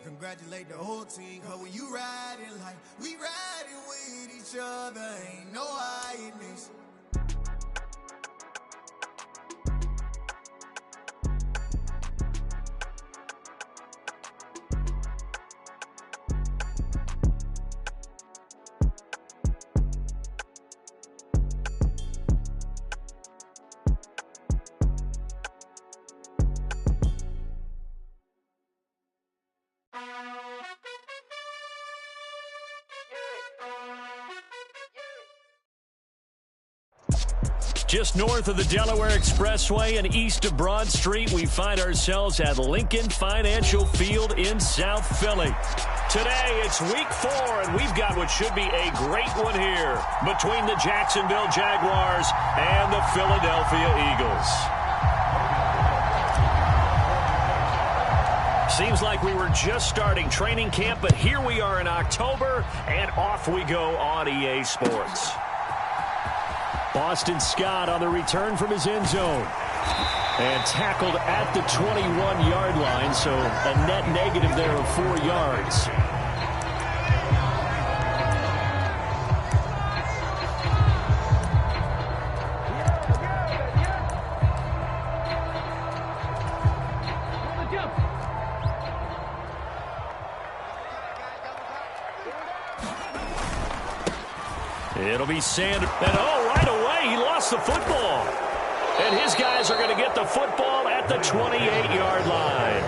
Congratulate the whole team, cause when you riding like we riding with each other, ain't no hiding this. Just north of the Delaware Expressway and east of Broad Street, we find ourselves at Lincoln Financial Field in South Philly. Today, it's week 4, and we've got what should be a great one here between the Jacksonville Jaguars and the Philadelphia Eagles. Seems like we were just starting training camp, but here we are in October, and off we go on EA Sports. Boston Scott on the return from his end zone. And tackled at the 21-yard line, so a net negative there of 4 yards. It'll be Sanders. And right away, he lost the football. And his guys are going to get the football at the 28-yard line.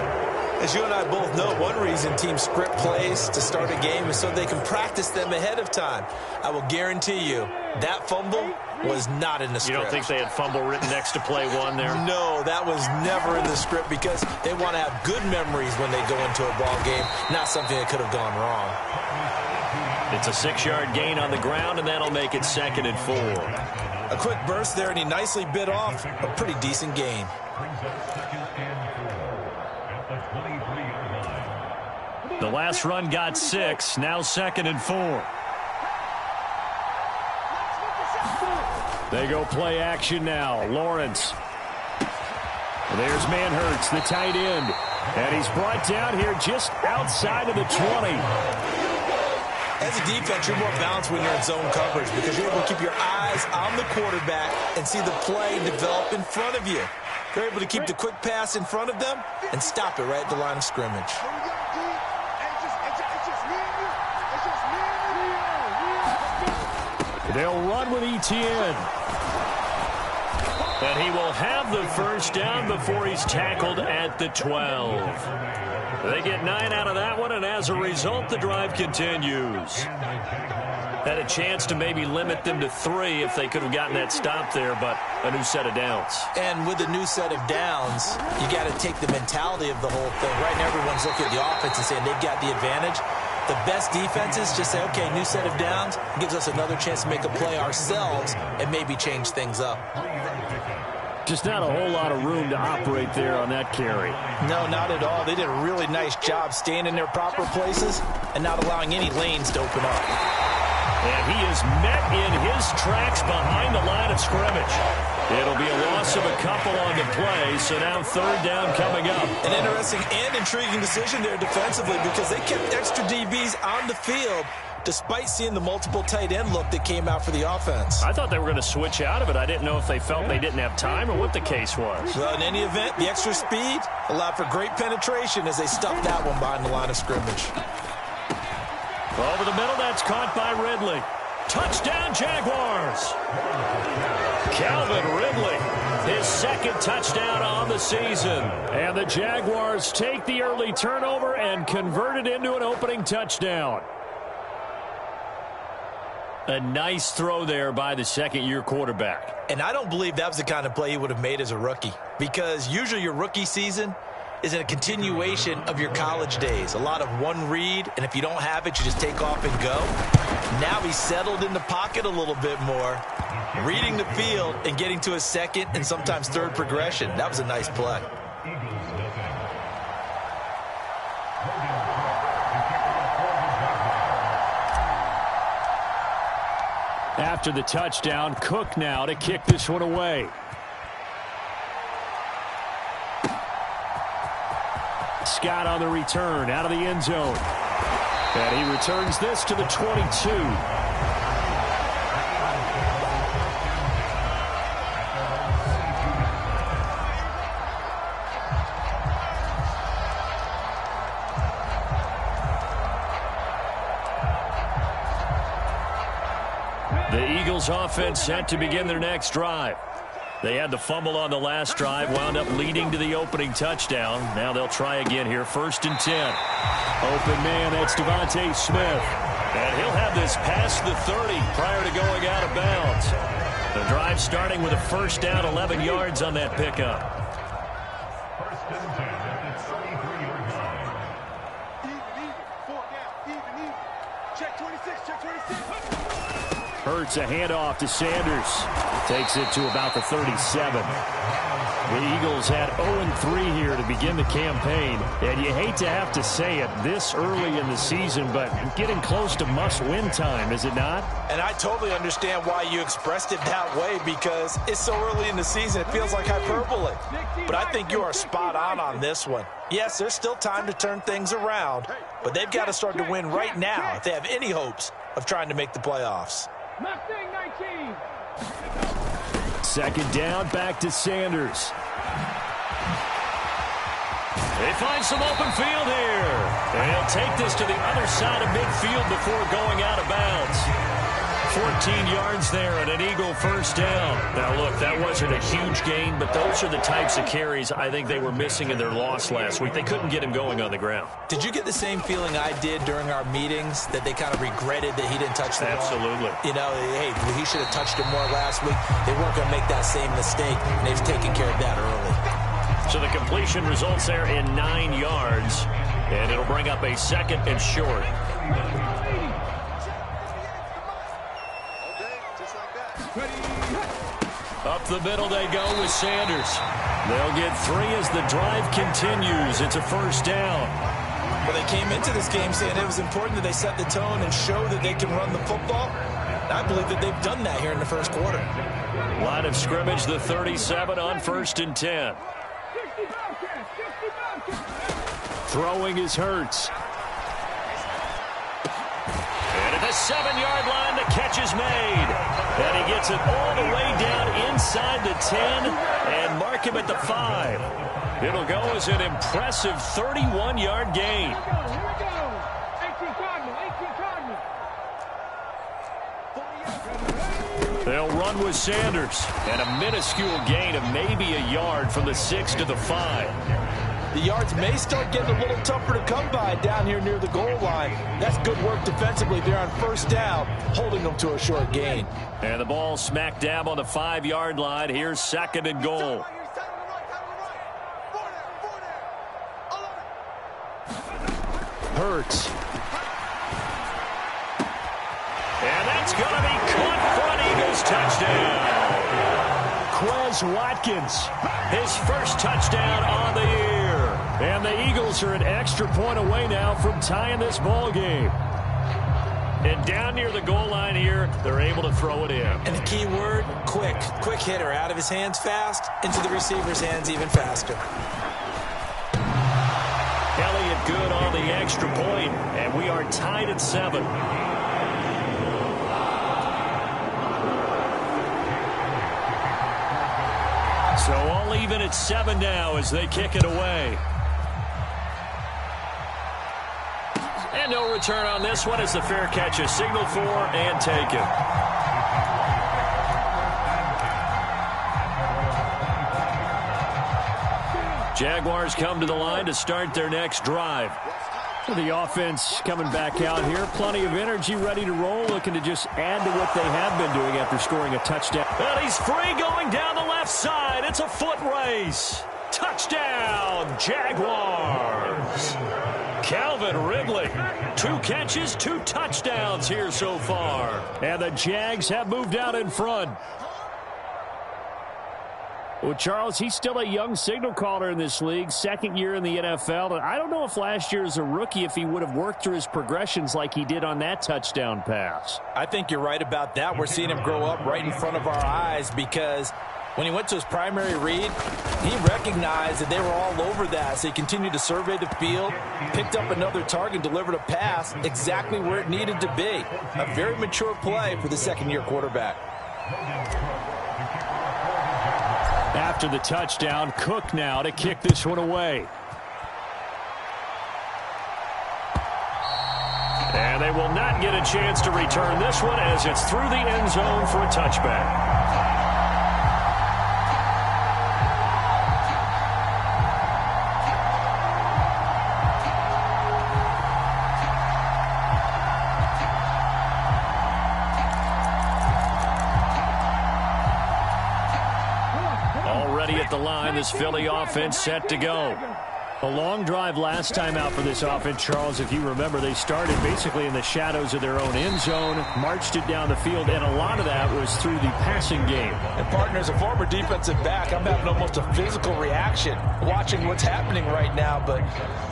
As you and I both know, one reason teams script plays to start a game is so they can practice them ahead of time. I will guarantee you that fumble was not in the script. You don't think they had fumble written next to play 1 there? No, that was never in the script because they want to have good memories when they go into a ball game, not something that could have gone wrong. It's a 6-yard gain on the ground, and that'll make it 2nd and 4. A quick burst there, and he nicely bit off a pretty decent gain. The last run got 6, now 2nd and 4. They go play action now. Lawrence. There's Manhertz, the tight end. And he's brought down here just outside of the 20. As a defense, you're more balanced when you're in zone coverage because you're able to keep your eyes on the quarterback and see the play develop in front of you. You're able to keep the quick pass in front of them and stop it right at the line of scrimmage. They'll run with Etienne. And he will have the first down before he's tackled at the 12. They get 9 out of that one, and as a result, the drive continues. Had a chance to maybe limit them to 3 if they could have gotten that stop there, but a new set of downs. And with a new set of downs, you got to take the mentality of the whole thing. Right now, everyone's looking at the offense and saying they've got the advantage. The best defenses just say, okay, new set of downs, gives us another chance to make a play ourselves and maybe change things up. Just not a whole lot of room to operate there on that carry. No, not at all. They did a really nice job staying in their proper places and not allowing any lanes to open up. And he is met in his tracks behind the line of scrimmage. It'll be a loss of a couple on the play, so now 3rd down coming up. An interesting and intriguing decision there defensively because they kept extra DBs on the field despite seeing the multiple tight end look that came out for the offense. I thought they were going to switch out of it. I didn't know if they felt they didn't have time or what the case was. Well, in any event, the extra speed allowed for great penetration as they stuffed that one behind the line of scrimmage. Over the middle, that's caught by Ridley. Touchdown, Jaguars! Calvin Ridley, his 2nd touchdown on the season. And the Jaguars take the early turnover and convert it into an opening touchdown. A nice throw there by the 2nd-year quarterback. And I don't believe that was the kind of play he would have made as a rookie because usually your rookie season is a continuation of your college days. A lot of one read, and if you don't have it, you just take off and go. Now he's settled in the pocket a little bit more, reading the field and getting to his 2nd and sometimes 3rd progression. That was a nice play. After the touchdown, Cook now to kick this one away. Scott on the return out of the end zone. And he returns this to the 22. The Eagles offense set to begin their next drive. They had the fumble on the last drive, wound up leading to the opening touchdown. Now they'll try again here, 1st and 10. Open man, that's Devontae Smith. And he'll have this past the 30 prior to going out of bounds. The drive starting with a 1st down, 11 yards on that pickup. 1st and 10 at the 33-yard line. Even. Check 26, check 26. Hurts a handoff to Sanders. Takes it to about the 37. The Eagles had 0-3 here to begin the campaign. And you hate to have to say it this early in the season, but getting close to must-win time, is it not? And I totally understand why you expressed it that way, because it's so early in the season, it feels like hyperbole. But I think you are spot on this one. Yes, there's still time to turn things around, but they've got to start to win right now if they have any hopes of trying to make the playoffs. Mustang 19. 2nd down, back to Sanders. They find some open field here. And he'll take this to the other side of midfield before going out of bounds. 14 yards there and an Eagle 1st down. Now, look, that wasn't a huge gain, but those are the types of carries I think they were missing in their loss last week. They couldn't get him going on the ground. Did you get the same feeling I did during our meetings, that they kind of regretted that he didn't touch the ball? Absolutely. You know, hey, he should have touched it more last week. They weren't going to make that same mistake, and they've taken care of that early. So the completion results there in 9 yards, and it'll bring up a 2nd and short. Up the middle they go with Sanders. They'll get 3 as the drive continues. It's a 1st down. Well, they came into this game saying it was important that they set the tone and show that they can run the football. And I believe that they've done that here in the 1st quarter. Line of scrimmage, the 37 on 1st and 10. Throwing is Hurts. And at the 7-yard line, the catch is made. And he gets it all the way down inside the 10 and mark him at the 5. It'll go as an impressive 31-yard gain. Here we go. 18 Cardinal. They'll run with Sanders. And a minuscule gain of maybe a yard from the 6 to the 5. The yards may start getting a little tougher to come by down here near the goal line. That's good work defensively there on 1st down, holding them to a short gain. And the ball smack dab on the 5-yard line. Here's 2nd and goal. Hurts. And that's going to be caught for an Eagles touchdown. Quez Watkins, his 1st touchdown on the year. And the Eagles are an extra point away now from tying this ball game. And down near the goal line here, they're able to throw it in. And the key word, quick. Quick hitter, out of his hands fast, into the receiver's hands even faster. Elliott good on the extra point, and we are tied at 7. So all even at 7 now as they kick it away. And no return on this one as the fair catch is signaled for and taken. Jaguars come to the line to start their next drive. The offense coming back out here. Plenty of energy, ready to roll, looking to just add to what they have been doing after scoring a touchdown. And he's free going down the left side. It's a foot race. Touchdown, Jaguars. Calvin Ridley, 2 catches, 2 touchdowns here so far. And the Jags have moved out in front. Well, Charles, he's still a young signal caller in this league, 2nd year in the NFL. I don't know if last year as a rookie, if he would have worked through his progressions like he did on that touchdown pass. I think you're right about that. We're seeing him grow up right in front of our eyes because When he went to his primary read, he recognized that they were all over that, so he continued to survey the field, picked up another target, delivered a pass exactly where it needed to be. A very mature play for the second-year quarterback. After the touchdown, Cook now to kick this one away. And they will not get a chance to return this one as it's through the end zone for a touchback. Already at the line, this Philly offense set to go. A long drive last time out for this offense, Charles. If you remember, they started basically in the shadows of their own end zone, marched it down the field, and a lot of that was through the passing game. And partner, as a former defensive back, I'm having almost a physical reaction watching what's happening right now. But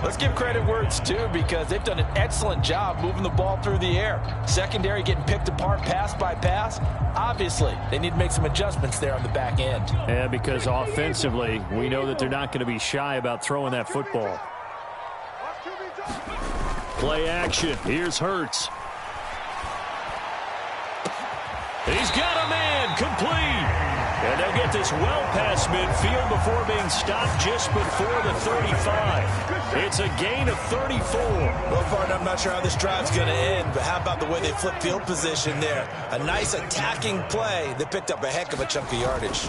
let's give credit where it's due, because they've done an excellent job moving the ball through the air. Secondary getting picked apart pass by pass. Obviously, they need to make some adjustments there on the back end. Yeah, because offensively, we know that they're not going to be shy about throwing that football. Play action. Here's Hurts. He's got a man complete. And they'll get this well past midfield before being stopped just before the 35. It's a gain of 34. Well, partner, I'm not sure how this drive's going to end, but how about the way they flip field position there? A nice attacking play that picked up a heck of a chunk of yardage.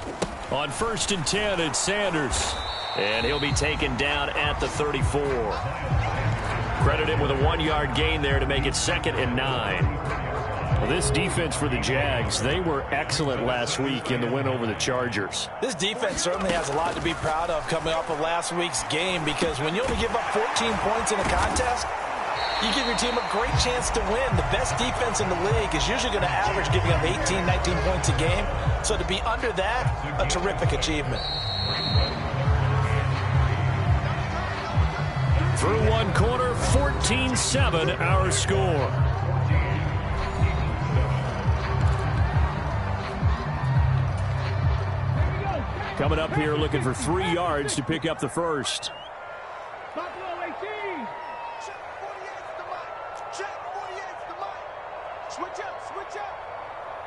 On 1st and 10, it's Sanders. And he'll be taken down at the 34. Credit him with a 1-yard gain there to make it 2nd and 9. Well, this defense for the Jags, they were excellent last week in the win over the Chargers. This defense certainly has a lot to be proud of coming off of last week's game, because when you only give up 14 points in a contest, you give your team a great chance to win. The best defense in the league is usually going to average giving up 18, 19 points a game. So to be under that, a terrific achievement. Through one quarter, 14-7 our score. Coming up here looking for 3 yards to pick up the first. Buffalo 18. Check 48's the mic. Check 48's the mic. Switch up, switch up.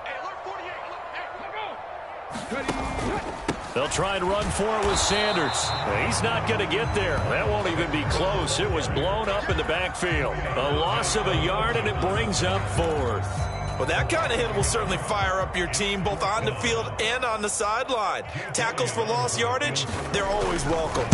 Hey, alert 48. Look, hey, let go. They'll try and run for it with Sanders. He's not going to get there. That won't even be close. It was blown up in the backfield. A loss of a yard, and it brings up 4th. Well, that kind of hit will certainly fire up your team both on the field and on the sideline. Tackles for lost yardage, they're always welcome.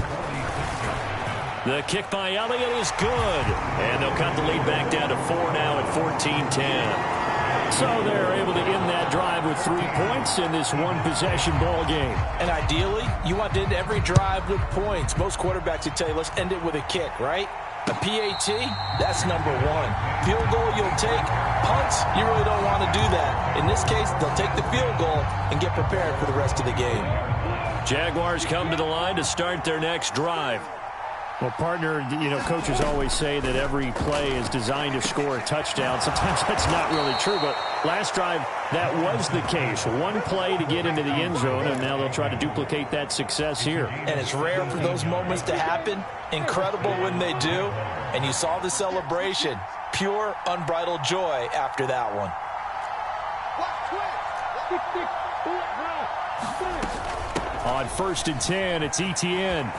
The kick by Elliott is good. And they'll cut the lead back down to 4 now at 14-10. So they're able to end that drive with 3 points in this one-possession ball game. And ideally, you want to end every drive with points. Most quarterbacks would tell you, let's end it with a kick, right? A PAT, that's number 1. Field goal, you'll take. Punts, you really don't want to do that. In this case, they'll take the field goal and get prepared for the rest of the game. Jaguars come to the line to start their next drive. Well, partner, you know, coaches always say that every play is designed to score a touchdown. Sometimes that's not really true, but last drive, that was the case. One play to get into the end zone, and now they'll try to duplicate that success here. And it's rare for those moments to happen. Incredible when they do. And you saw the celebration. Pure, unbridled joy after that one. On 1st and 10, it's Etienne.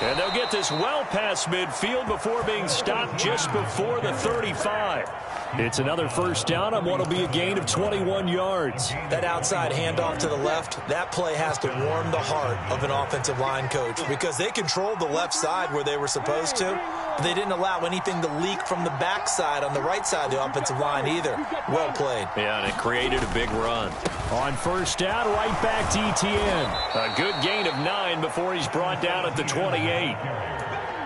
And they'll get this well past midfield before being stopped just before the 35. It's another first down on what will be a gain of 21 yards. That outside handoff to the left, that play has to warm the heart of an offensive line coach, because they controlled the left side where they were supposed to, but they didn't allow anything to leak from the backside on the right side of the offensive line either. Well played. Yeah, and it created a big run. On first down, right back to Etienne. A good gain of 9 before he's brought down at the 28.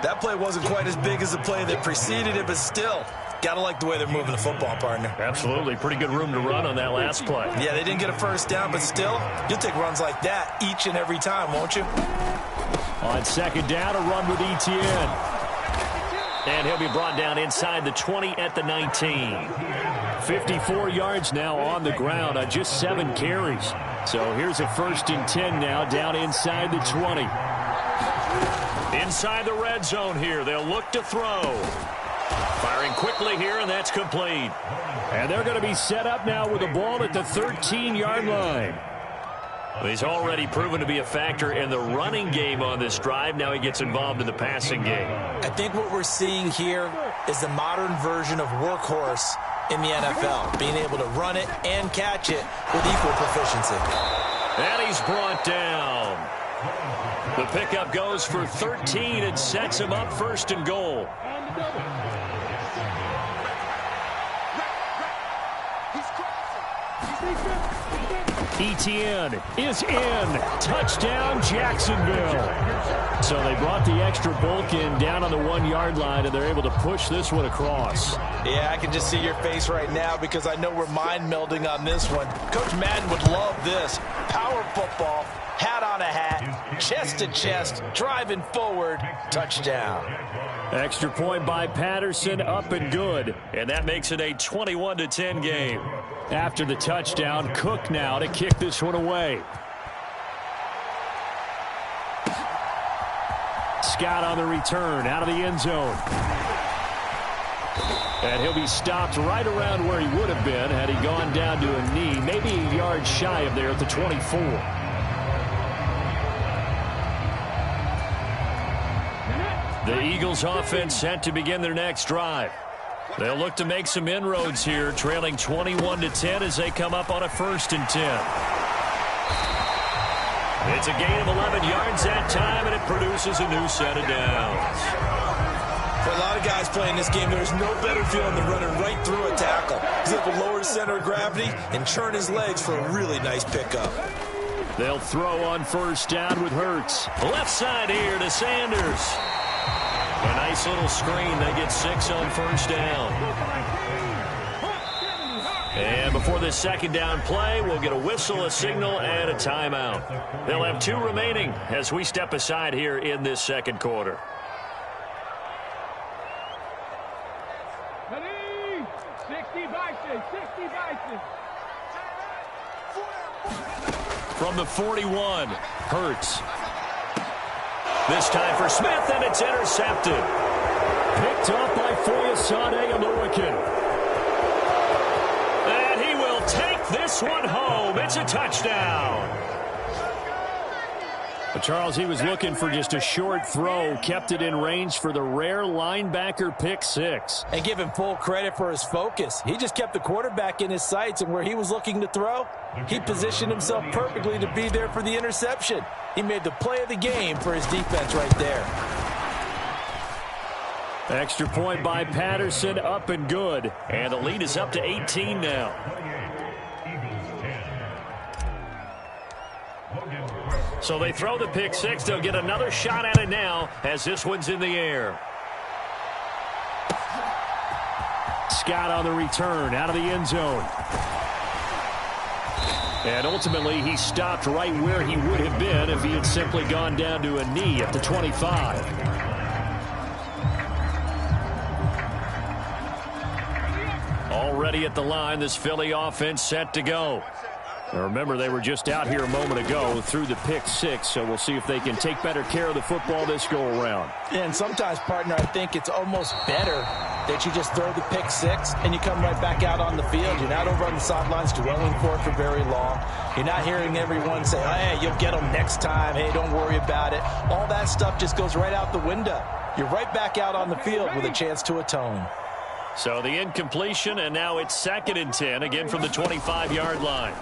That play wasn't quite as big as the play that preceded it, but still, gotta like the way they're moving the football, partner. Absolutely. Pretty good room to run on that last play. Yeah, they didn't get a first down, but still, you'll take runs like that each and every time, won't you? On 2nd down, a run with Etienne. And he'll be brought down inside the 20 at the 19. 54 yards now on the ground on just 7 carries. So here's a 1st and 10 now down inside the 20. Inside the red zone here. They'll look to throw. Firing quickly here, and that's complete. And they're going to be set up now with the ball at the 13-yard line. Well, he's already proven to be a factor in the running game on this drive. Now he gets involved in the passing game. I think what we're seeing here is the modern version of workhorse in the NFL, being able to run it and catch it with equal proficiency. And he's brought down. The pickup goes for 13 and sets him up 1st and goal. Etienne is in. Touchdown, Jacksonville. So they brought the extra bulk in down on the 1-yard line, and they're able to push this one across. Yeah, I can just see your face right now because I know we're mind melding on this one. Coach Madden would love this. Power football, hat on a hat, chest to chest, driving forward, touchdown. Extra point by Patterson, up and good. And that makes it a 21-10 game. After the touchdown, Cook now to kick this one away. Scott on the return, out of the end zone. And he'll be stopped right around where he would have been had he gone down to a knee, maybe a yard shy of there at the 24. The Eagles offense set to begin their next drive. They'll look to make some inroads here, trailing 21-10 as they come up on a 1st and 10. It's a gain of 11 yards that time, and it produces a new set of downs. For a lot of guys playing this game, there's no better feeling than running right through a tackle. He's able to lower his center of gravity and churn his legs for a really nice pickup. They'll throw on 1st down with Hurts. Left side here to Sanders. A nice little screen. They get 6 on 1st down. And before this 2nd down play, we'll get a whistle, a signal, and a timeout. They'll have 2 remaining as we step aside here in this 2nd quarter. Ready? 60 Bison, 60 Bison. From the 41, Hurts. This time for Smith, and it's intercepted. Picked off by Foyesade Oluwakin. And he will take this one home. It's a touchdown. But Charles, he was looking for just a short throw, kept it in range for the rare linebacker pick 6. And give him full credit for his focus. He just kept the quarterback in his sights, and where he was looking to throw, he positioned himself perfectly to be there for the interception. He made the play of the game for his defense right there. Extra point by Patterson, up and good. And the lead is up to 18 now. So they throw the pick 6. They'll get another shot at it now as this one's in the air. Scott on the return, out of the end zone. And ultimately, he stopped right where he would have been if he had simply gone down to a knee at the 25. Already at the line, this Philly offense set to go. Now remember, they were just out here a moment ago through the pick 6, so we'll see if they can take better care of the football this go-around. And sometimes, partner, I think it's almost better that you just throw the pick 6 and you come right back out on the field. You're not over on the sidelines dwelling for it for very long. You're not hearing everyone say, hey, you'll get them next time. Hey, don't worry about it. All that stuff just goes right out the window. You're right back out on the field with a chance to atone. So the incompletion, and now it's 2nd and 10, again from the 25-yard line.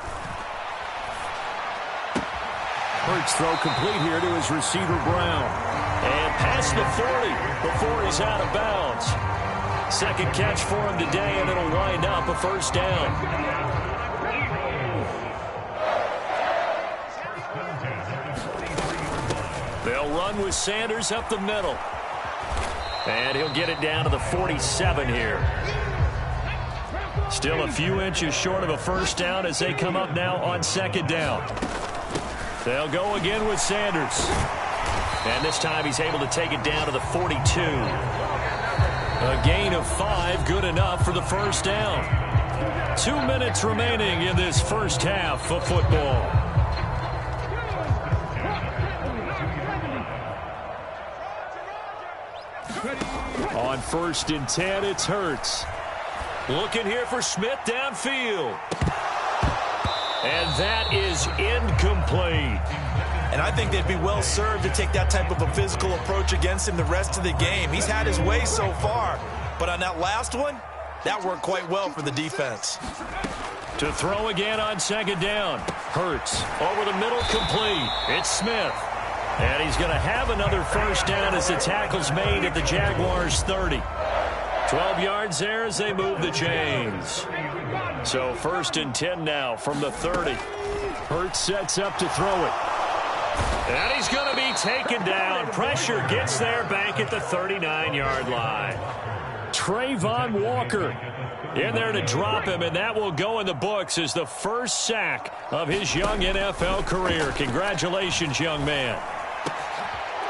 Hurts throw complete here to his receiver, Brown. And past the 40 before he's out of bounds. 2nd catch for him today, and it'll wind up a 1st down. They'll run with Sanders up the middle. And he'll get it down to the 47 here. Still a few inches short of a 1st down as they come up now on 2nd down. They'll go again with Sanders. And this time he's able to take it down to the 42. A gain of 5, good enough for the 1st down. 2 minutes remaining in this first half of football. On 1st and 10, it's Hurts. Looking here for Smith downfield. And that is incomplete. And I think they'd be well served to take that type of a physical approach against him the rest of the game. He's had his way so far, but on that last one, that worked quite well for the defense. To throw again on 2nd down. Hurts over the middle, complete. It's Smith. And he's going to have another 1st down as the tackle's made at the Jaguars' 30. 12 yards there as they move the chains. So 1st and 10 now from the 30. Hurts sets up to throw it. And he's going to be taken down. Pressure gets there back at the 39-yard line. Trayvon Walker in there to drop him, and that will go in the books as the first sack of his young NFL career. Congratulations, young man.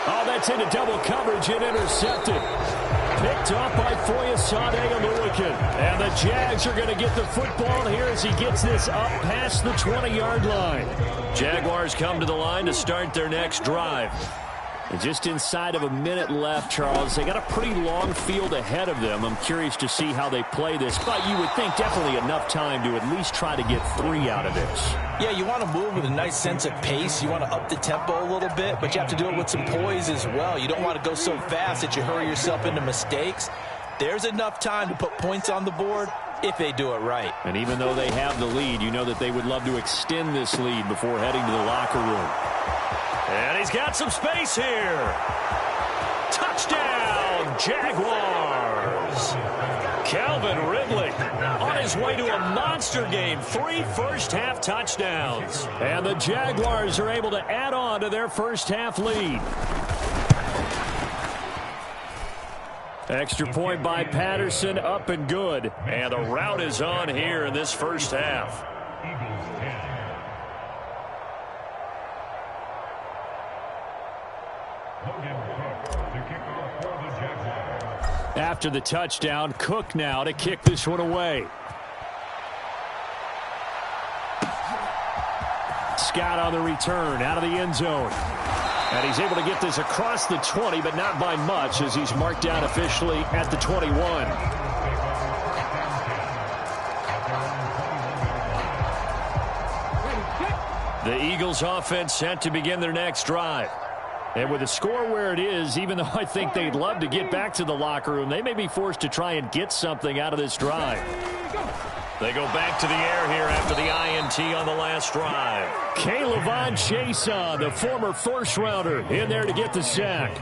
Oh, that's into double coverage and intercepted. Picked up by Foyesade Oluwakan. And the Jags are going to get the football here as he gets this up past the 20-yard line. Jaguars come to the line to start their next drive. And just inside of a minute left, Charles. They got a pretty long field ahead of them. I'm curious to see how they play this. But you would think definitely enough time to at least try to get 3 out of this. Yeah, you want to move with a nice sense of pace. You want to up the tempo a little bit, but you have to do it with some poise as well. You don't want to go so fast that you hurry yourself into mistakes. There's enough time to put points on the board if they do it right. And even though they have the lead, you know that they would love to extend this lead before heading to the locker room. And he's got some space here. Touchdown, Jaguars. Calvin Ridley on his way to a monster game. 3 first-half touchdowns. And the Jaguars are able to add on to their first-half lead. Extra point by Patterson, up and good. And the route is on here in this first half. Eagles 10. After the touchdown, Cook now to kick this one away. Scott on the return out of the end zone. And he's able to get this across the 20, but not by much as he's marked down officially at the 21. The Eagles offense set to begin their next drive. And with the score where it is, even though I think they'd love to get back to the locker room, they may be forced to try and get something out of this drive. They go back to the air here after the INT on the last drive. K'Lavon Chaisson, the former first-rounder, in there to get the sack.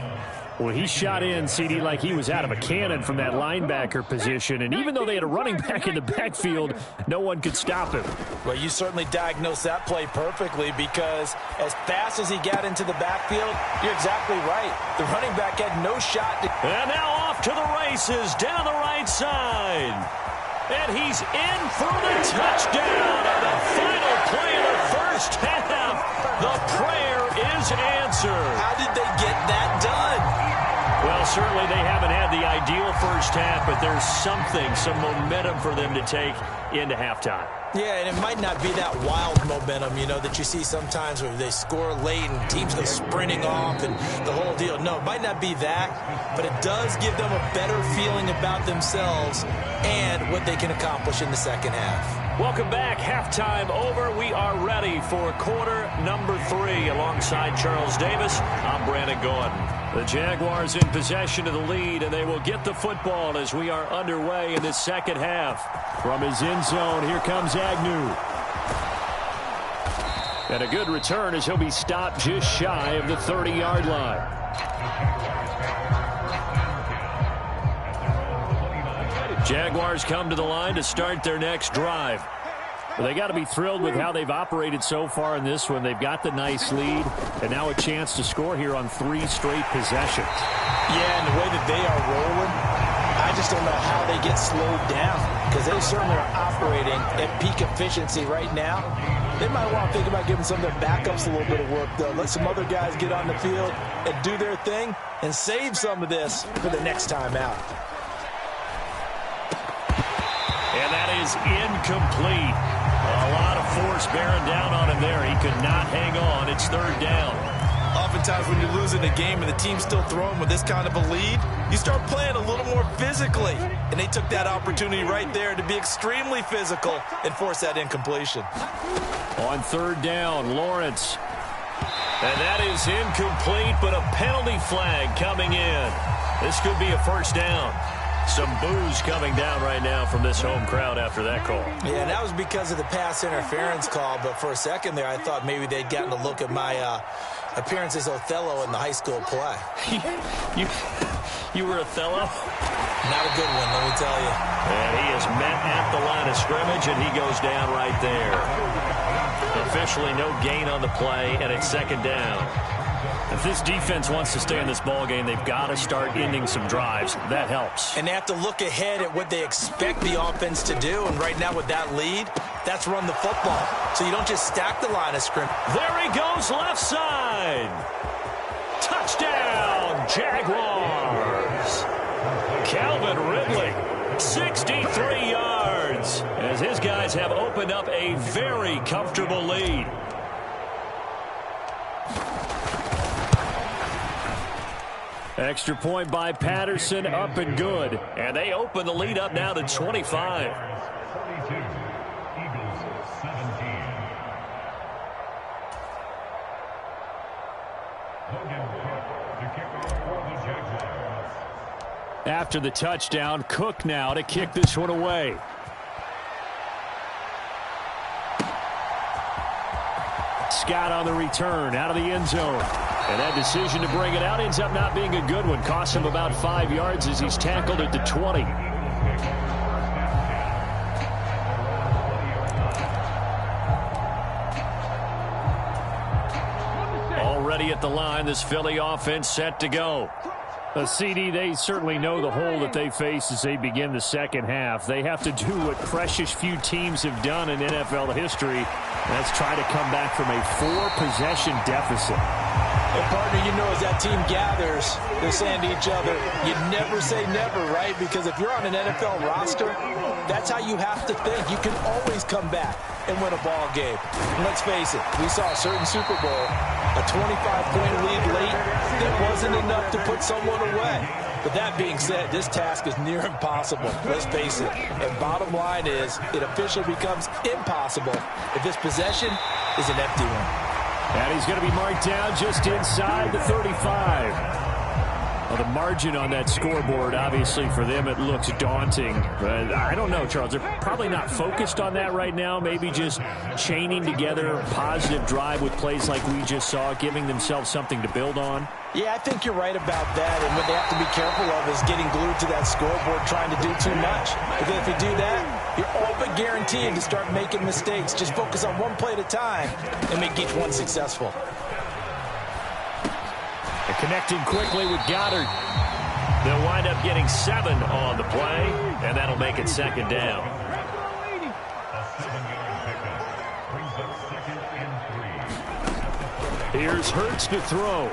Well, he shot in, CD, like he was out of a cannon from that linebacker position. And even though they had a running back in the backfield, no one could stop him. Well, you certainly diagnosed that play perfectly because as fast as he got into the backfield, you're exactly right. The running back had no shot. And now off to the races down the right side. And he's in for the touchdown on the final play of the first half. The prayer is answered. How did they get that done? Well, certainly they haven't had the ideal first half, but there's some momentum for them to take into halftime. Yeah, and it might not be that wild momentum, you know, that you see sometimes where they score late and teams go sprinting off and the whole deal. No, it might not be that, but it does give them a better feeling about themselves and what they can accomplish in the second half. Welcome back. Halftime over. We are ready for quarter number 3. Alongside Charles Davis, I'm Brandon Gordon. The Jaguars in possession of the lead, and they will get the football as we are underway in this second half. From his end zone, here comes Agnew. And a good return as he'll be stopped just shy of the 30-yard line. Jaguars come to the line to start their next drive. Well, they got to be thrilled with how they've operated so far in this one. They've got the nice lead, and now a chance to score here on 3 straight possessions. Yeah, and the way that they are rolling, I just don't know how they get slowed down because they certainly are operating at peak efficiency right now. They might want to think about giving some of their backups a little bit of work, though. Let some other guys get on the field and do their thing and save some of this for the next time out. And that is incomplete. A lot of force bearing down on him there. He could not hang on. It's third down. Oftentimes when you're losing a game and the team's still throwing with this kind of a lead, you start playing a little more physically. And they took that opportunity right there to be extremely physical and force that incompletion. On third down, Lawrence. And that is incomplete, but a penalty flag coming in. This could be a first down. Some boos coming down right now from this home crowd after that call. Yeah, and that was because of the pass interference call. But for a second there, I thought maybe they'd gotten a look at my appearance as Othello in the high school play. You were Othello? Not a good one, let me tell you. And he is met at the line of scrimmage, and he goes down right there. Officially no gain on the play, and it's second down. If this defense wants to stay in this ball game, they've got to start ending some drives. That helps. And they have to look ahead at what they expect the offense to do. And right now with that lead, that's run the football. So you don't just stack the line of scrimmage. There he goes, left side. Touchdown, Jaguars. Calvin Ridley, 63 yards, as his guys have opened up a very comfortable lead. Extra point by Patterson, up and good. And they open the lead up now to 25. 42, Eagles 17. Logan Cook to kick off for the Jaguars. After the touchdown, Cook now to kick this one away. Scott on the return, out of the end zone. And that decision to bring it out ends up not being a good one. Costs him about 5 yards as he's tackled at the 20. Already at the line, this Philly offense set to go. CD, they certainly know the hole that they face as they begin the second half. They have to do what precious few teams have done in NFL history. That's try to come back from a 4-possession deficit. And partner, you know, as that team gathers, they're saying to each other, you never say never, right? Because if you're on an NFL roster, that's how you have to think. You can always come back and win a ball game. And let's face it, we saw a certain Super Bowl, a 25-point lead late that wasn't enough to put someone away. But that being said, this task is near impossible. Let's face it. And bottom line is, it officially becomes impossible if this possession is an empty one. And he's going to be marked down just inside the 35. Well, the margin on that scoreboard, obviously, for them, it looks daunting. But I don't know, Charles. They're probably not focused on that right now. Maybe just chaining together a positive drive with plays like we just saw, giving themselves something to build on. Yeah, I think you're right about that. And what they have to be careful of is getting glued to that scoreboard trying to do too much. Because if you do that, you're all but guaranteed to start making mistakes. Just focus on one play at a time and make each one successful. They're connecting quickly with Goddard. They'll wind up getting 7 on the play, and that'll make it second down. A 7-yard pickup brings up 2nd and 3. Here's Hurts to throw.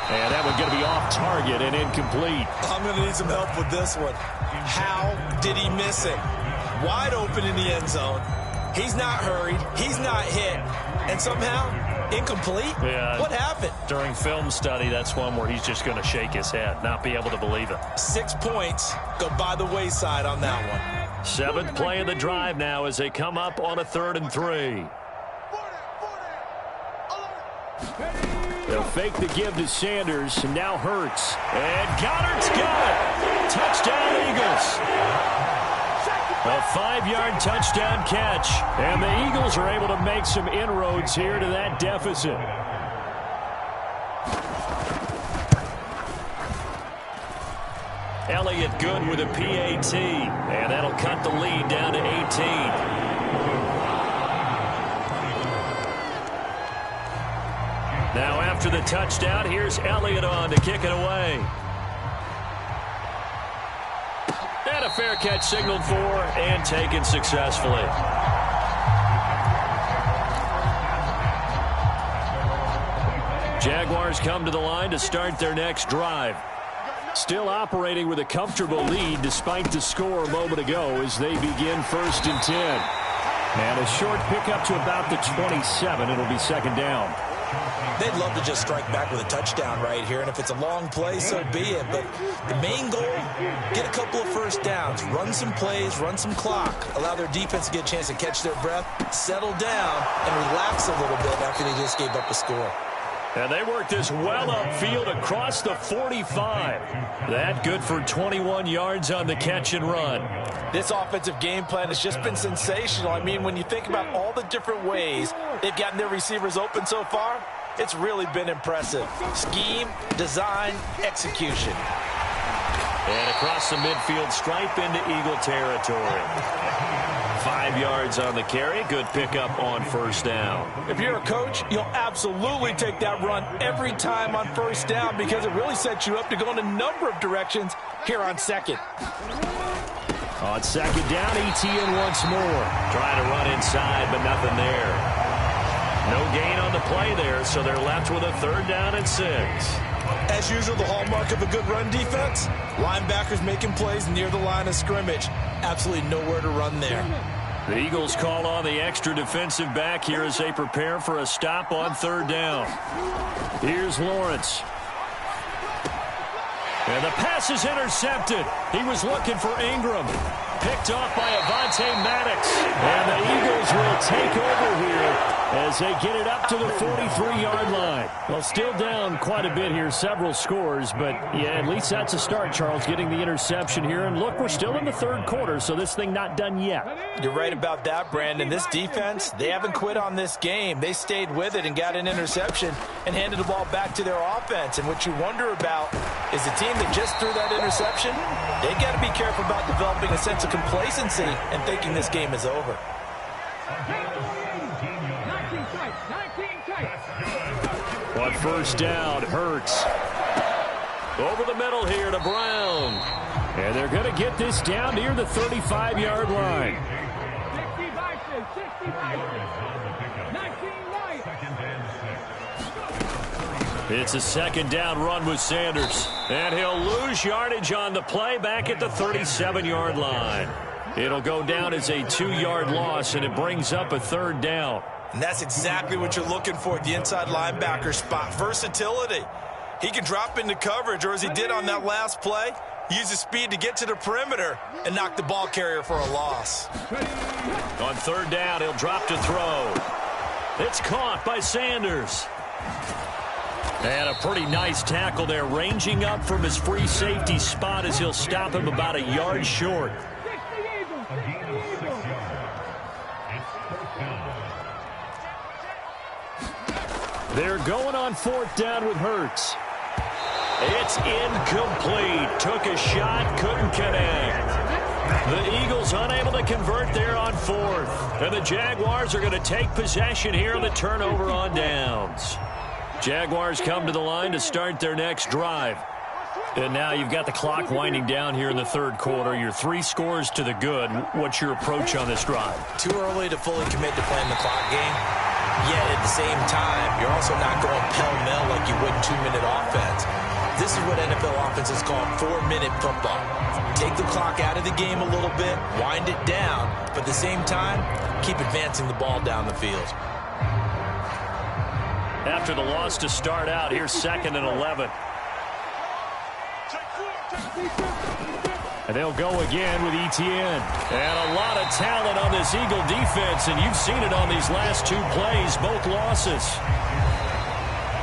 And that one's going to be off target and incomplete. I'm going to need some help with this one. How did he miss it? Wide open in the end zone. He's not hurried. He's not hit. And somehow, incomplete? Yeah. What happened? During film study, that's one where he's just going to shake his head, not be able to believe it. 6 points go by the wayside on that one. 7th play of the drive now as they come up on a 3rd and 3. They'll fake the give to Sanders, and now Hurts. And Goddard's got it. Touchdown, Eagles. A 5-yard touchdown catch. And the Eagles are able to make some inroads here to that deficit. Elliott good with a PAT. And that'll cut the lead down to 18. Now after the touchdown, here's Elliott on to kick it away. And a fair catch signaled for and taken successfully. Jaguars come to the line to start their next drive. Still operating with a comfortable lead despite the score a moment ago as they begin 1st and 10. And a short pickup to about the 27. It'll be 2nd down. They'd love to just strike back with a touchdown right here, and if it's a long play, so be it. But the main goal, get a couple of first downs, run some plays, run some clock, allow their defense to get a chance to catch their breath, settle down, and relax a little bit after they just gave up a score. And they work this well upfield across the 45. That good for 21 yards on the catch and run. This offensive game plan has just been sensational. I mean, when you think about all the different ways they've gotten their receivers open so far, it's really been impressive. Scheme, design, execution. And across the midfield stripe into Eagle territory. 5 yards on the carry. Good pickup on 1st down. If you're a coach, you'll absolutely take that run every time on 1st down because it really sets you up to go in a number of directions here on 2nd. On 2nd down, Etienne once more. Trying to run inside, but nothing there. No gain on the play there, so they're left with a 3rd down and 6. As usual, the hallmark of a good run defense, linebackers making plays near the line of scrimmage. Absolutely nowhere to run there. The Eagles call on the extra defensive back here as they prepare for a stop on 3rd down. Here's Lawrence. And the pass is intercepted. He was looking for Ingram. Picked off by Avonte Maddox. And the Eagles will take over here as they get it up to the 43-yard line. Well, still down quite a bit here, several scores, but yeah, at least that's a start, Charles, getting the interception here. And look, we're still in the 3rd quarter, so this thing not done yet. You're right about that, Brandon. This defense, they haven't quit on this game. They stayed with it and got an interception and handed the ball back to their offense. And what you wonder about is the team that just threw that interception, they got to be careful about developing a sense of complacency and thinking this game is over. On 1st down, Hurts. Over the middle here to Brown. And they're going to get this down near the 35-yard line. 60 Bison, 60 Bison. 19 right. It's a 2nd down run with Sanders. And he'll lose yardage on the play back at the 37-yard line. It'll go down as a 2-yard loss, and it brings up a 3rd down. And that's exactly what you're looking for at the inside linebacker spot. Versatility. He can drop into coverage, or as he did on that last play, use his speed to get to the perimeter and knock the ball carrier for a loss. On 3rd down, he'll drop to throw. It's caught by Sanders. And a pretty nice tackle there, ranging up from his free safety spot as he'll stop him about a yard short. They're going on 4th down with Hurts. It's incomplete. Took a shot, couldn't connect. The Eagles unable to convert there on 4th. And the Jaguars are going to take possession here on the turnover on downs. Jaguars come to the line to start their next drive. And now you've got the clock winding down here in the 3rd quarter. You're 3 scores to the good. What's your approach on this drive? Too early to fully commit to playing the clock game. Yet at the same time, you're also not going pell-mell like you would in 2-minute offense. This is what NFL offenses call 4-minute football. Take the clock out of the game a little bit, wind it down, but at the same time, keep advancing the ball down the field. After the loss to start out, here's 2nd and 11. And they'll go again with Etienne. And a lot of talent on this Eagle defense, and you've seen it on these last 2 plays, both losses.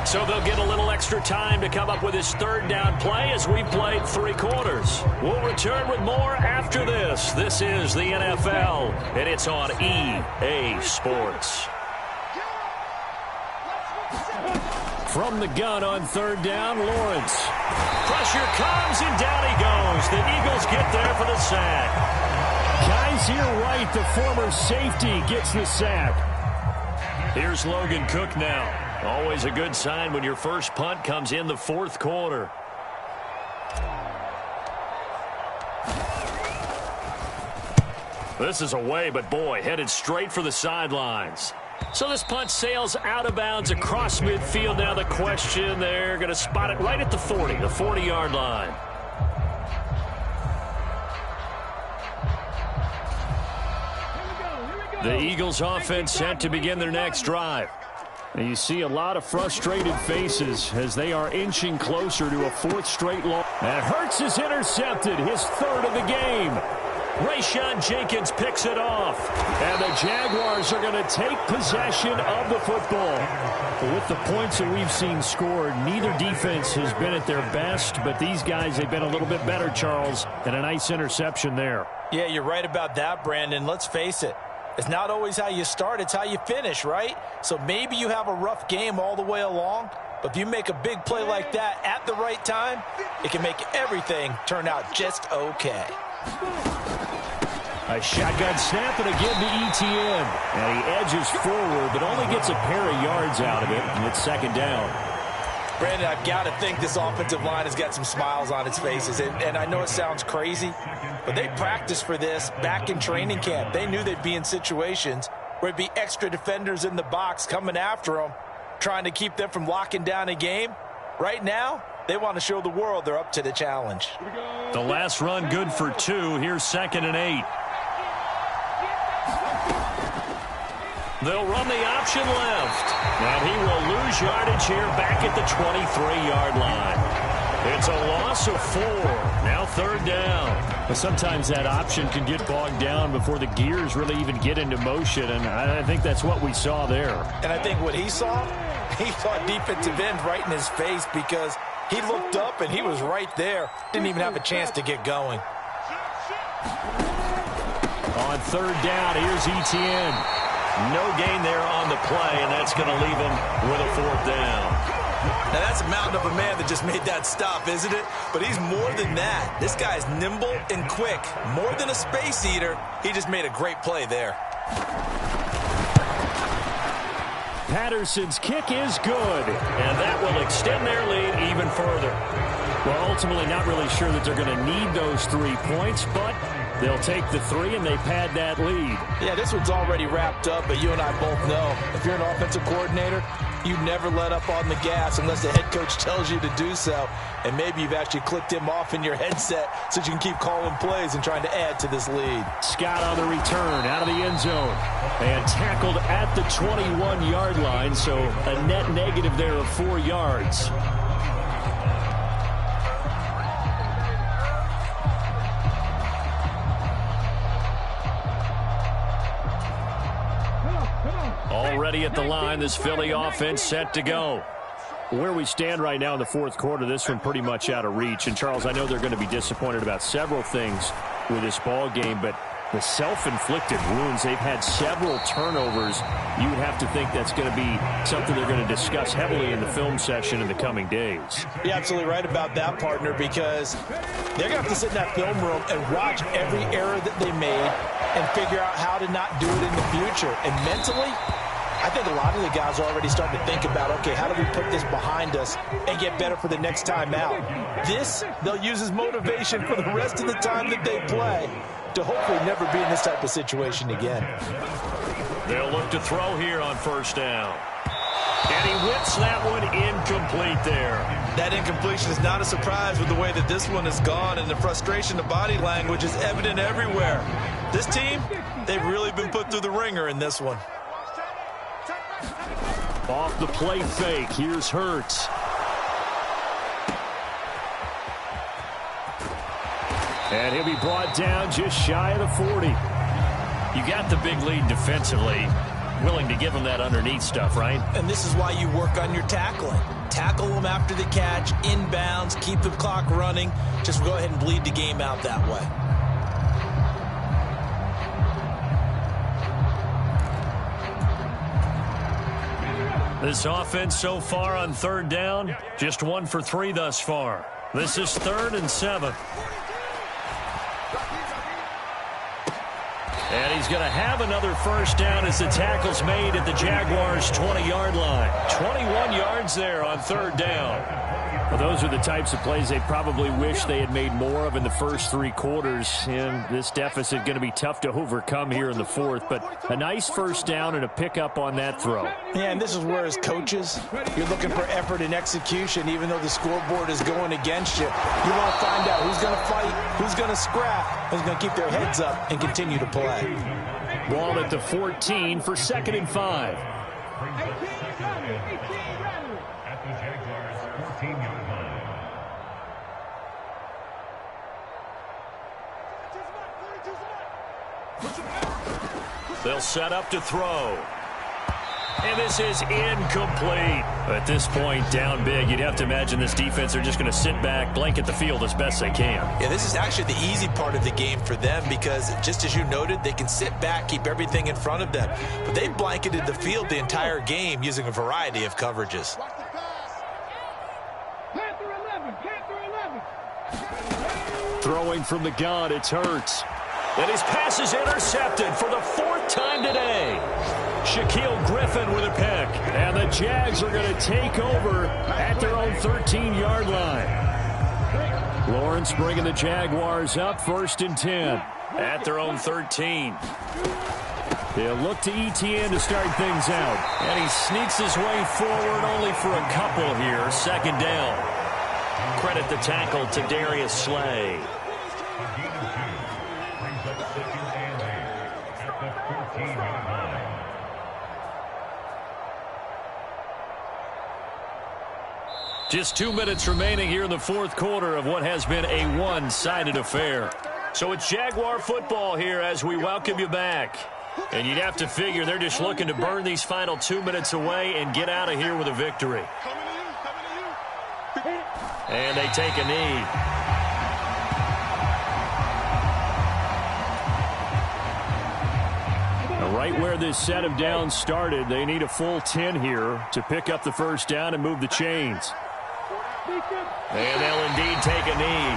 So they'll get a little extra time to come up with his 3rd down play as we played 3 quarters. We'll return with more after this. This is the NFL, and it's on EA Sports. From the gun on 3rd down, Lawrence. Pressure comes, and down he goes. The Eagles get there for the sack. Kaiser White, the former safety, gets the sack. Here's Logan Cook now. Always a good sign when your first punt comes in the 4th quarter. This is away, but boy, headed straight for the sidelines. So this punt sails out of bounds across midfield. Now the question, they're going to spot it right at the 40, the 40-yard line. The Eagles offense set to begin their next drive. And you see a lot of frustrated faces as they are inching closer to a fourth straight loss. And Hurts is intercepted, his third of the game. Rayshawn Jenkins picks it off. And the Jaguars are going to take possession of the football. With the points that we've seen scored, neither defense has been at their best, but these guys, they've been a little bit better, Charles, and a nice interception there. Yeah, you're right about that, Brandon. Let's face it. It's not always how you start, it's how you finish, right? So maybe you have a rough game all the way along, but if you make a big play like that at the right time, it can make everything turn out just okay. A shotgun snap and a give to Etienne. And he edges forward, but only gets a pair of yards out of it, and it's second down. Brandon, I've got to think this offensive line has got some smiles on its faces. And I know it sounds crazy, but they practiced for this back in training camp. They knew they'd be in situations where it'd be extra defenders in the box coming after them, trying to keep them from locking down a game. Right now, they want to show the world they're up to the challenge. The last run good for 2. Here's 2nd and 8. They'll run the option left. And he will lose yardage here back at the 23-yard line. It's a loss of 4. Now third down. But sometimes that option can get bogged down before the gears really even get into motion, and I think that's what we saw there. And I think what he saw defensive end right in his face because he looked up and he was right there. Didn't even have a chance to get going. On third down, here's Etienne. No gain there on the play, and that's going to leave him with a fourth down. Now, that's a mountain of a man that just made that stop, isn't it? But he's more than that. This guy's nimble and quick. More than a space eater, he just made a great play there. Patterson's kick is good, and that will extend their lead even further. Well, ultimately not really sure that they're going to need those 3 points, but they'll take the 3 and they pad that lead. Yeah, this one's already wrapped up, but you and I both know if you're an offensive coordinator, you never let up on the gas unless the head coach tells you to do so. And maybe you've actually clicked him off in your headset so you can keep calling plays and trying to add to this lead. Scott on the return out of the end zone and tackled at the 21-yard line, so a net negative there of 4 yards. Already at the line, this Philly offense set to go. Where we stand right now in the fourth quarter, this one pretty much out of reach. And, Charles, I know they're going to be disappointed about several things with this ball game, but the self-inflicted wounds, they've had several turnovers. You would have to think that's going to be something they're going to discuss heavily in the film session in the coming days. You're absolutely right about that, partner, because they're going to have to sit in that film room and watch every error that they made and figure out how to not do it in the future. And mentally, I think a lot of the guys are already starting to think about, okay, how do we put this behind us and get better for the next time out? This, they'll use as motivation for the rest of the time that they play to hopefully never be in this type of situation again. They'll look to throw here on first down. And he whips that one incomplete there. That incompletion is not a surprise with the way that this one has gone, and the frustration, the body language is evident everywhere. This team, they've really been put through the ringer in this one. Off the play fake, here's Hurts. And he'll be brought down just shy of the 40. You got the big lead defensively. Willing to give him that underneath stuff, right? And this is why you work on your tackling. Tackle them after the catch, inbounds, keep the clock running. Just go ahead and bleed the game out that way. This offense so far on third down, just 1 for 3 thus far. This is 3rd and 7. And he's going to have another first down as the tackle's made at the Jaguars' 20-yard line. 21 yards there on third down. Well, those are the types of plays they probably wish they had made more of in the first 3 quarters. And this deficit going to be tough to overcome here in the fourth. But a nice first down and a pickup on that throw. Yeah, and this is where, as coaches, you're looking for effort and execution, even though the scoreboard is going against you. You want to find out who's going to fight, who's going to scrap, who's going to keep their heads up and continue to play. Ball at the 14 for 2nd and 5. 18 rather. At the Jaguars' 14-yard line. They'll set up to throw. And this is incomplete. At this point, down big, you'd have to imagine this defense are just going to sit back, blanket the field as best they can. Yeah, this is actually the easy part of the game for them because, just as you noted, they can sit back, keep everything in front of them. But they blanketed the field the entire game using a variety of coverages. Panther 11. Panther 11. Throwing from the gun, it's Hurts. And his pass is intercepted for the 4th time today. Shaquille Griffin with a pick. And the Jags are going to take over at their own 13-yard line. Lawrence bringing the Jaguars up 1st and 10 at their own 13. They'll look to ETN to start things out. And he sneaks his way forward only for a couple here. 2nd down. Credit the tackle to Darius Slay. Just 2 minutes remaining here in the 4th quarter of what has been a one-sided affair. So it's Jaguar football here as we welcome you back. And you'd have to figure they're just looking to burn these final 2 minutes away and get out of here with a victory. And they take a knee. Right where this set of downs started, they need a full 10 here to pick up the 1st down and move the chains. And they'll indeed take a knee.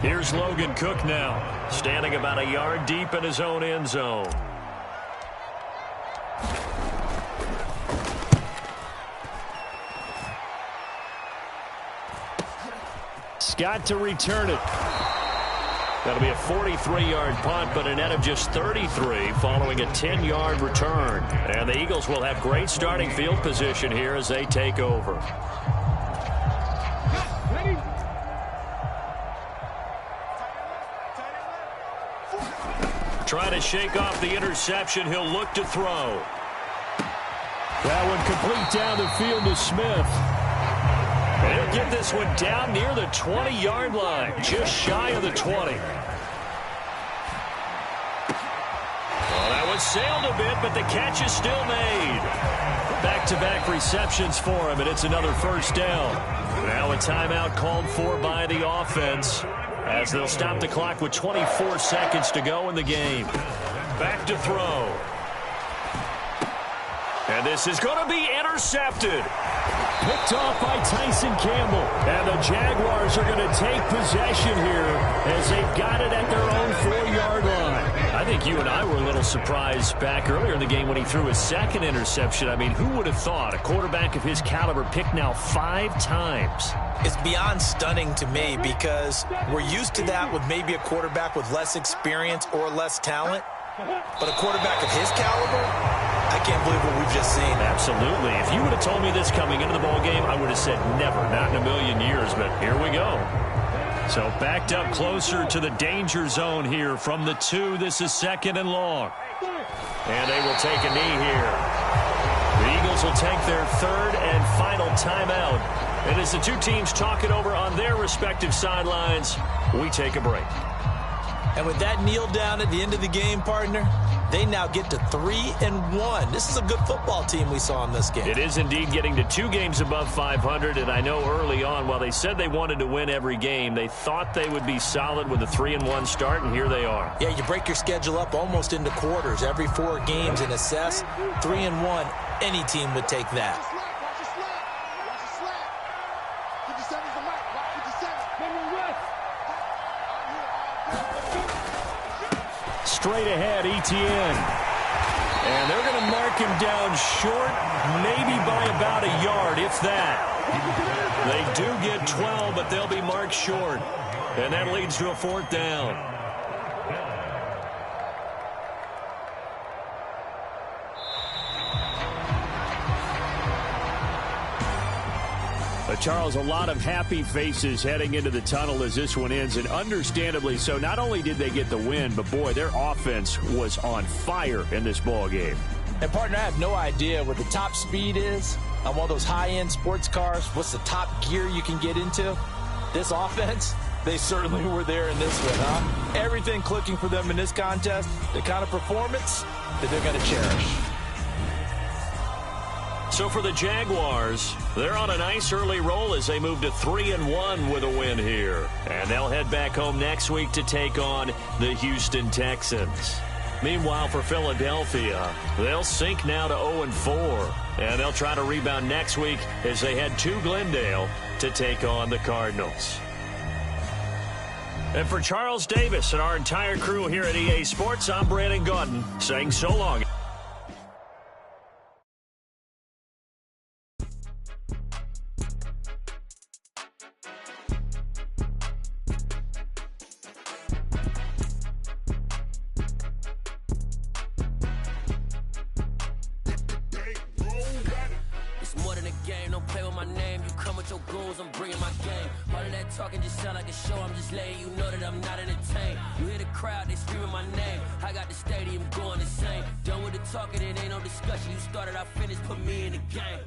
Here's Logan Cook now, standing about a yard deep in his own end zone. Scott to return it. That'll be a 43-yard punt, but a net of just 33 following a 10-yard return. And the Eagles will have great starting field position here as they take over. Trying to shake off the interception. He'll look to throw. That one complete down the field to Smith. And he'll get this one down near the 20-yard line, just shy of the 20. Well, that one sailed a bit, but the catch is still made. Back-to-back receptions for him, and it's another 1st down. Now a timeout called for by the offense as they'll stop the clock with 24 seconds to go in the game. Back to throw. And this is going to be intercepted. Picked off by Tyson Campbell. And the Jaguars are going to take possession here as they've got it at their own 4-yard line. I think you and I were a little surprised back earlier in the game when he threw his 2nd interception. I mean, who would have thought a quarterback of his caliber picked now 5 times? It's beyond stunning to me because we're used to that with maybe a quarterback with less experience or less talent. But a quarterback of his caliber, I can't believe what we've just seen. Absolutely. If you would have told me this coming into the ballgame, I would have said never, not in a million years. But here we go. So backed up closer to the danger zone here from the 2. This is 2nd and long. And they will take a knee here. The Eagles will take their 3rd and final timeout. And as the two teams talk it over on their respective sidelines, we take a break. And with that kneel down at the end of the game, partner, they now get to 3-1. This is a good football team we saw in this game. It is indeed getting to 2 games above 500, and I know early on, while they said they wanted to win every game, they thought they would be solid with a 3-1 start, and here they are. Yeah, you break your schedule up almost into quarters, every 4 games, and assess 3-1. Any team would take that. Straight ahead, ETN. And they're going to mark him down short, maybe by about a yard, if that. They do get 12, but they'll be marked short. And that leads to a 4th down. Charles, a lot of happy faces heading into the tunnel as this one ends, and understandably so. Not only did they get the win, but, boy, their offense was on fire in this ball game. And, partner, I have no idea what the top speed is on one of those high-end sports cars. What's the top gear you can get into? This offense, they certainly were there in this one, huh? Everything clicking for them in this contest, the kind of performance that they're going to cherish. So for the Jaguars, they're on a nice early roll as they move to 3-1 with a win here. And they'll head back home next week to take on the Houston Texans. Meanwhile, for Philadelphia, they'll sink now to 0-4. And they'll try to rebound next week as they head to Glendale to take on the Cardinals. And for Charles Davis and our entire crew here at EA Sports, I'm Brandon Gaudin saying so long. Talking just sound like a show. I'm just letting you know that I'm not entertained. You hear the crowd, they screaming my name. I got the stadium going insane. Done with the talking, it ain't no discussion. You started, I finished, put me in the game.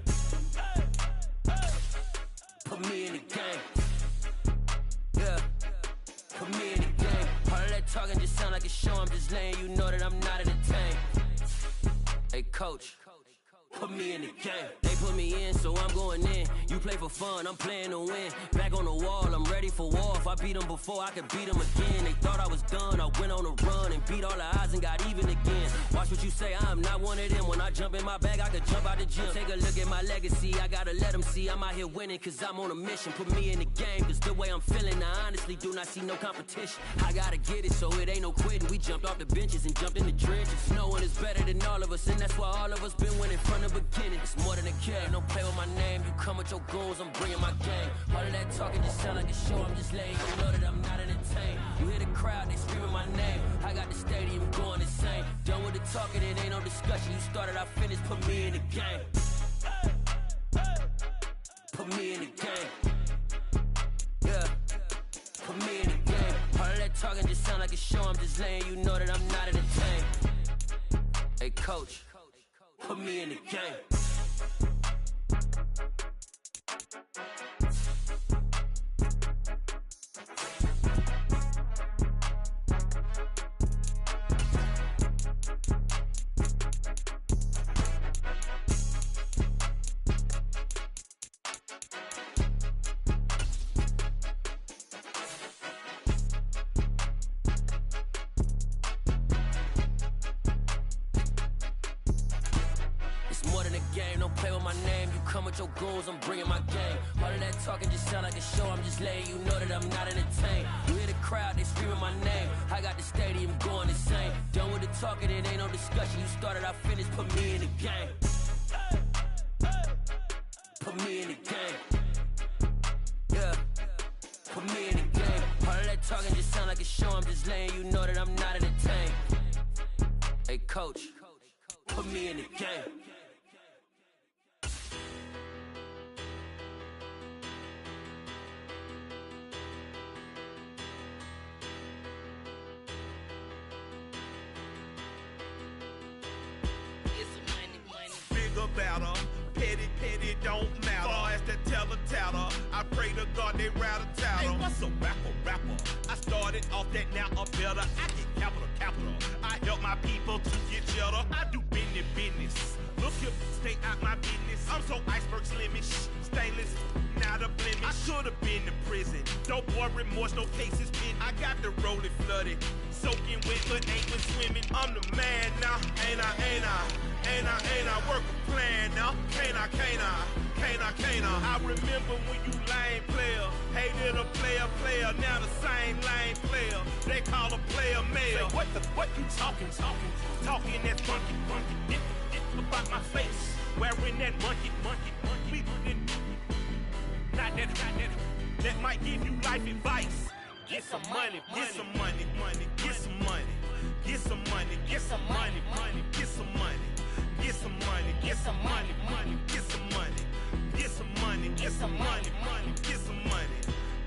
Put me in the game. Yeah, put me in the game. All of that talking just sound like a show. I'm just letting you know that I'm not entertained. Hey, coach. Put me in the game. They put me in, so I'm going in. You play for fun, I'm playing to win. Back on the wall, I'm ready for war. If I beat them before, I could beat them again. They thought I was done, I went on a run and beat all the odds and got even again. Watch what you say, I'm not one of them. When I jump in my bag, I could jump out the gym. Take a look at my legacy, I gotta let them see I'm out here winning, cause I'm on a mission. Put me in the game, cause the way I'm feeling, I honestly do not see no competition. I gotta get it, so it ain't no quitting. We jumped off the benches and jumped in the trenches. No one is better than all of us, and that's why all of us been winning from the beginning. It's more than a game, don't play with my name. You come with your goons, I'm bringing my game. All of that talking just sound like a show. I'm just letting you know that I'm not entertained. You hear the crowd, they screaming my name. I got the stadium going insane. Done with the talking, it ain't no discussion. You started, I finished, put me in the game. Put me in the game. Yeah, put me in the game. All of that talking just sound like a show. I'm just letting you know that I'm not entertained. Hey, coach, put me in the game. Your goals, I'm bringing my game. All of that talking just sound like a show. I'm just letting you know that I'm not entertained. You hear the crowd, they screaming my name. I got the stadium going insane. Done with the talking, it ain't no discussion. You started, I finished, put me in the game. Put me in the game. Yeah, put me in the game. All of that talking just sound like a show. I'm just letting you know that I'm not entertained. Hey, coach, put me in the game. Better. Petty don't matter. Far as that teller, I pray to God they rattle tattle. Hey, what's a rapper? I started off that, now I'm better. I get capital. I help my people to get cheddar. I do business. Look here, stay out my business. I'm so iceberg slimish, stainless, not a blemish. I should've been in prison. No boy remorse, no cases pinned. I got the rolling flooded, soaking wet, but ain't been swimming. I'm the man now, ain't I work a plan now. Can't I? I remember when you lame player, hated a player, now the same lame player. They call a player mayor. Say, what you talking that funky, dip about my face, wearing that monkey. Not that might give you life advice. get some money, get some money, get some money, get some money, get some money, get some money, get some money, get some money, get some money, get some money, get some money, get some money,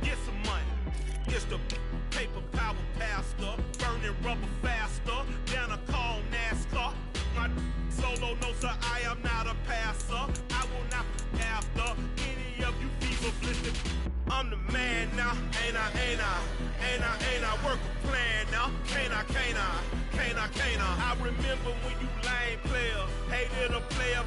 get some money. It's the paper power pastor, burning rubber faster than a call NASCAR. My solo no sir, I am not a passer. I will not after any of you fever blistered. I'm the man now, ain't I? Work a plan now, can't I? I remember when you lame player hated a player